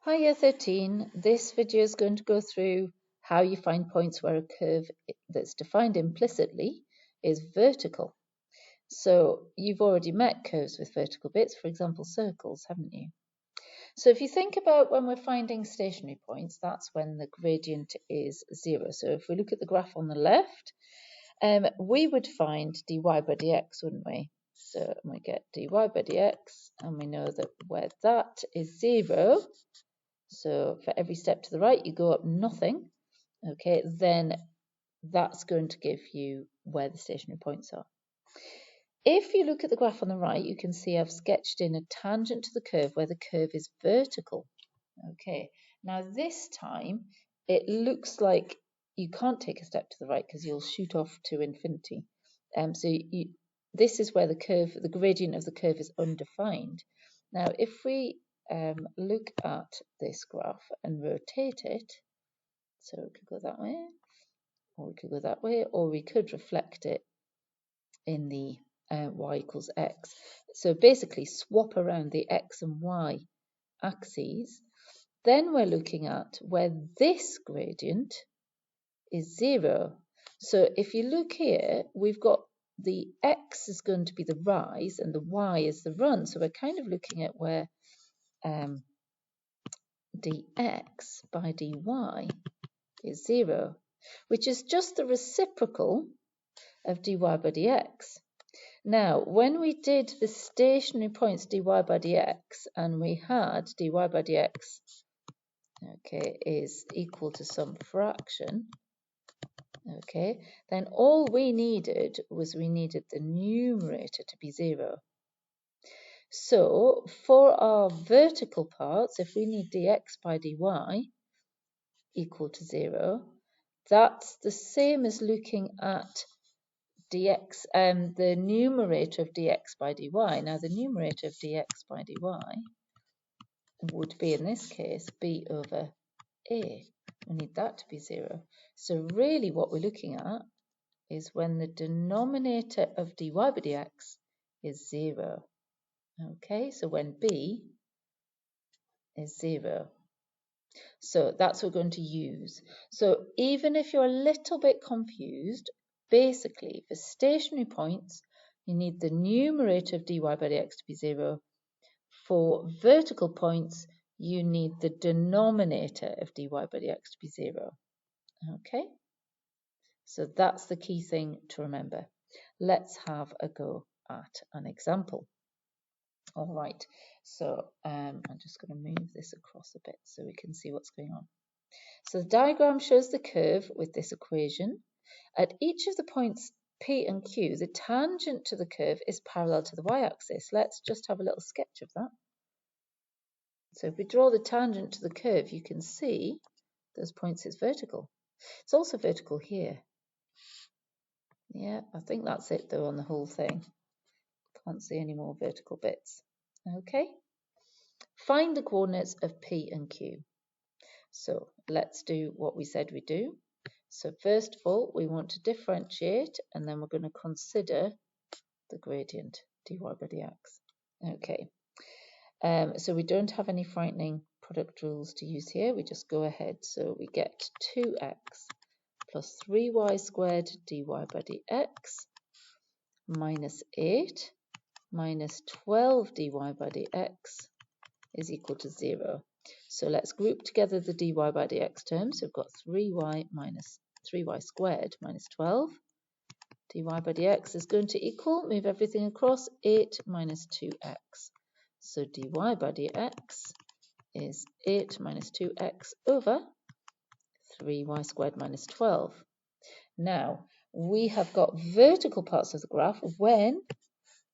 Hi Year 13, this video is going to go through how you find points where a curve that's defined implicitly is vertical. So you've already met curves with vertical bits, for example circles, haven't you? So if you think about when we're finding stationary points, that's when the gradient is 0. So if we look at the graph on the left, we would find dy by dx, wouldn't we? So we get dy by dx, and we know that where that is 0, so for every step to the right, you go up nothing, okay, then that's going to give you where the stationary points are. If you look at the graph on the right, you can see I've sketched in a tangent to the curve where the curve is vertical. Okay, now this time it looks like you can't take a step to the right because you'll shoot off to infinity. This is where the gradient of the curve is undefined. Now, if we look at this graph and rotate it, so we could go that way, or we could go that way, or we could reflect it in the y equals x. So basically swap around the x and y axes. Then we're looking at where this gradient is 0. So if you look here, we've got the x is going to be the rise and the y is the run. So we're kind of looking at where dx by dy is 0, which is just the reciprocal of dy by dx. Now, when we did the stationary points dy by dx, and we had dy by dx, okay, is equal to some fraction, okay, then all we needed was the numerator to be 0. So for our vertical parts, if we need dx by dy equal to 0, that's the same as looking at dx, the numerator of dx by dy. Now the numerator of dx by dy would be, in this case, b over a. We need that to be 0. So really what we're looking at is when the denominator of dy by dx is 0. Okay, so when b is 0. So that's what we're going to use. So even if you're a little bit confused, basically for stationary points, you need the numerator of dy by dx to be 0. For vertical points, you need the denominator of dy by dx to be 0. Okay, so that's the key thing to remember. Let's have a go at an example. All right, so I'm just going to move this across a bit so we can see what's going on. So the diagram shows the curve with this equation. At each of the points P and Q, the tangent to the curve is parallel to the y-axis. Let's just have a little sketch of that. So if we draw the tangent to the curve, you can see those points is vertical. It's also vertical here. Yeah, I think that's it though on the whole thing. Can't see any more vertical bits. Okay. Find the coordinates of P and Q. So let's do what we said we do. So first of all, we want to differentiate, and then we're going to consider the gradient dy by dx. Okay. So we don't have any frightening product rules to use here. We just go ahead. So we get 2x plus 3y squared dy by dx minus 8 minus 12 dy by dx is equal to 0. So let's group together the dy by dx terms. So we've got 3y squared minus 12. Dy by dx is going to equal, move everything across, 8 minus 2x. So dy by dx is 8 minus 2x over 3y squared minus 12. Now, we have got vertical parts of the graph when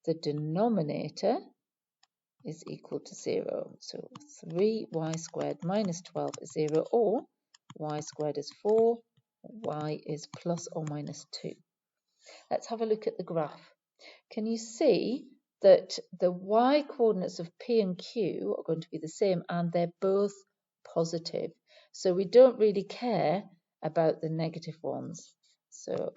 the denominator is equal to 0. So 3y squared minus 12 is 0, or y squared is 4, y is plus or minus 2. Let's have a look at the graph. Can you see that the y coordinates of P and Q are going to be the same, and they're both positive? So we don't really care about the negative ones. So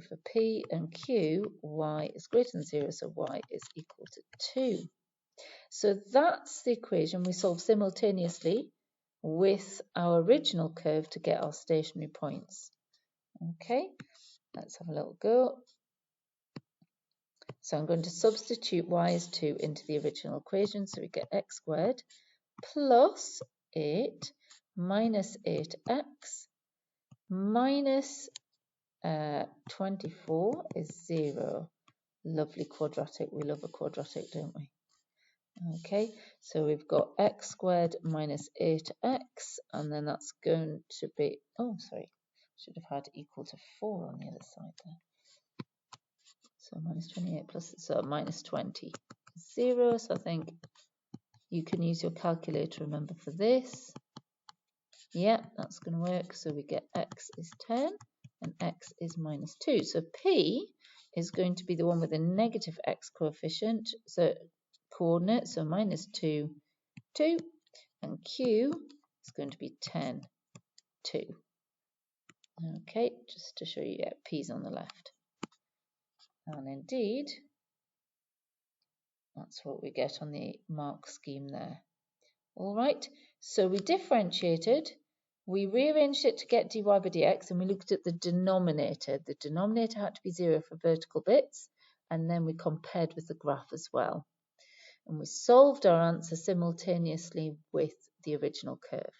for P and Q, y is greater than 0, so y is equal to 2. So that's the equation we solve simultaneously with our original curve to get our stationary points. Okay, let's have a little go. So I'm going to substitute y is 2 into the original equation. So we get x squared plus 8 minus 8x minus 24 is 0. Lovely quadratic. We love a quadratic, don't we? Okay, so we've got x squared minus 8x, and then that's going to be, oh, sorry, should have had equal to 4 on the other side there. So minus 28 plus, so minus 20, 0. So I think you can use your calculator, remember, for this. Yeah, that's going to work. So we get x is 10 and x is minus 2. So P is going to be the one with a negative x coefficient, so coordinate, so minus 2, 2, and Q is going to be 10, 2. Okay, just to show you, yeah, P's on the left. And indeed, that's what we get on the mark scheme there. All right, so we differentiated, we rearranged it to get dy by dx, and we looked at the denominator. The denominator had to be 0 for vertical bits, and then we compared with the graph as well. And we solved our answer simultaneously with the original curve.